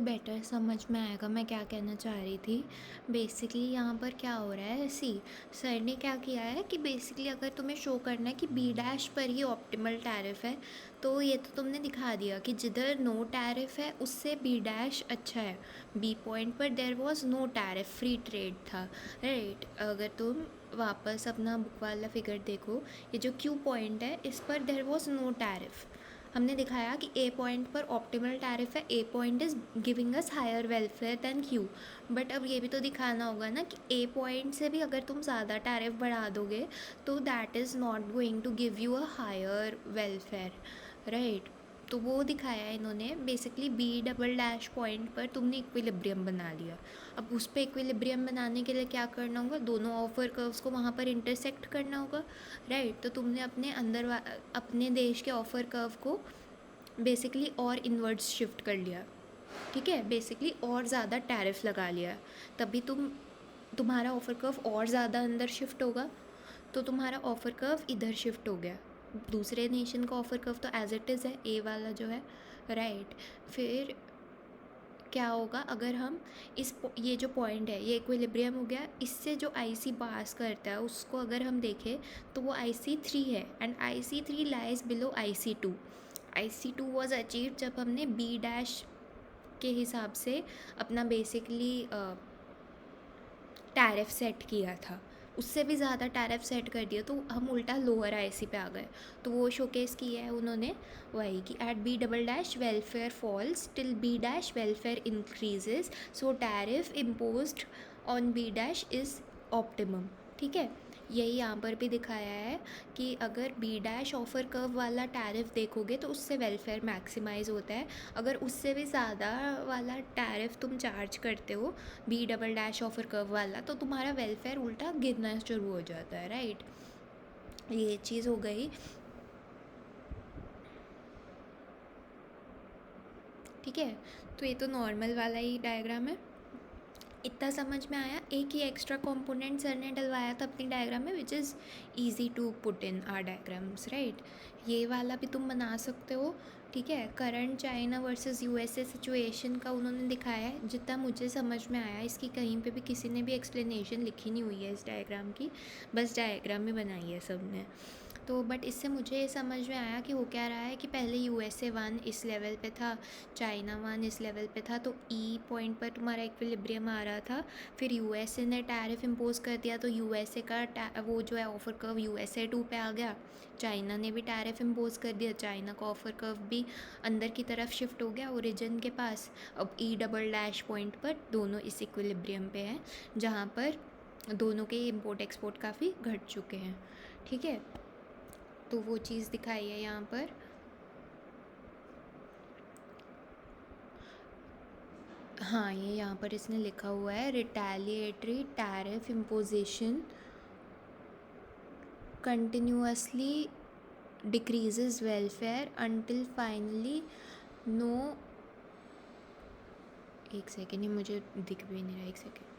Better समझ में आएगा मैं क्या कहना चाह रही थी। बेसिकली यहाँ पर क्या हो रहा है, सर ने क्या किया है कि बेसिकली अगर तुम्हें शो करना है कि बी डैश पर ही ऑप्टिमल टैरिफ है, तो ये तो तुमने दिखा दिया कि जिधर नो टैरिफ है उससे बी डैश अच्छा है। बी पॉइंट पर there was no tariff, free trade था, राइट। अगर तुम वापस अपना बुक वाला फिगर देखो, ये जो क्यू पॉइंट है इस पर देर वॉज नो टैरिफ। हमने दिखाया कि ए पॉइंट पर ऑप्टिमल टैरिफ है, A point is giving us higher welfare than Q. But अब ये भी तो दिखाना होगा ना कि ए पॉइंट से भी अगर तुम ज़्यादा टैरिफ बढ़ा दोगे तो that is not going to give you a higher welfare, right. तो वो दिखाया है इन्होंने। Basically B double dash point पर तुमने इक्विलिब्रियम बना लिया। अब उस पर इक्विलिब्रियम बनाने के लिए क्या करना होगा, दोनों ऑफर कर्व्स को वहाँ पर इंटरसेक्ट करना होगा, राइट। तो तुमने अपने अपने देश के ऑफर कर्व को बेसिकली और इन्वर्ट्स शिफ्ट कर लिया, ठीक है। बेसिकली और ज़्यादा टैरिफ लगा लिया, तभी तुम्हारा ऑफ़र कर्व और ज़्यादा अंदर शिफ्ट होगा। तो तुम्हारा ऑफ़र कर्व इधर शिफ्ट हो गया। दूसरे नेशन का ऑफ़र कर्व तो एज इट इज़ है, ए वाला जो है, राइट। फिर क्या होगा अगर हम ये जो पॉइंट है ये इक्विलिब्रियम हो गया, इससे जो आईसी पास करता है उसको अगर हम देखें तो वो IC3 है, and IC3 lies below IC2। IC2 was achieve जब हमने बी डैश के हिसाब से अपना बेसिकली टैरिफ सेट किया था। उससे भी ज़्यादा टैरिफ सेट कर दिया तो हम उल्टा लोअर आईसी पे आ गए। तो वो शोकेस किया है उन्होंने वही कि at B double dash welfare falls till B dash welfare increases, so tariff imposed on B dash is optimum, ठीक है। यही यहाँ पर भी दिखाया है कि अगर बी डैश ऑफ़र कर्व वाला टैरिफ देखोगे तो उससे वेलफेयर मैक्सिमाइज़ होता है। अगर उससे भी ज़्यादा वाला टैरिफ तुम चार्ज करते हो, B double dash offer curve वाला, तो तुम्हारा वेलफेयर उल्टा गिरना शुरू हो जाता है, राइट। ये चीज़ हो गई, ठीक है। तो ये तो नॉर्मल वाला ही डायग्राम है। इतना समझ में आया। एक ही एक्स्ट्रा कंपोनेंट सर ने डलवाया था अपनी डायग्राम में, which is easy to put in our diagrams, right. ये वाला भी तुम बना सकते हो, ठीक है। Current China versus USA situation का उन्होंने दिखाया है, जितना मुझे समझ में आया। इसकी कहीं पे भी किसी ने भी एक्सप्लेनेशन लिखी नहीं हुई है इस डायग्राम की, बस डायग्राम ही बनाई है सब ने। तो बट इससे मुझे ये समझ में आया कि हो क्या रहा है कि पहले USA 1 इस लेवल पे था, चाइना 1 इस लेवल पे था, तो ई पॉइंट पर तुम्हारा इक्विलिब्रियम आ रहा था। फिर USA ने टैरिफ इम्पोज कर दिया तो USA का वो जो है ऑफ़र कर्व USA 2 पे आ गया। चाइना ने भी टैरिफ इम्पोज कर दिया, चाइना का ऑफ़र कर्व भी अंदर की तरफ शिफ्ट हो गया ओरिजिन के पास। अब ई डबल डैश पॉइंट पर दोनों इस इक्विलिब्रियम पे हैं, जहाँ पर दोनों के इम्पोर्ट एक्सपोर्ट काफ़ी घट चुके हैं, ठीक है। तो वो चीज़ दिखाई है यहाँ पर। हाँ, ये यहाँ पर इसने लिखा हुआ है, retaliatory tariff imposition continuously decreases welfare until finally no. एक सेकेंड, ये मुझे दिख भी नहीं रहा, एक सेकेंड।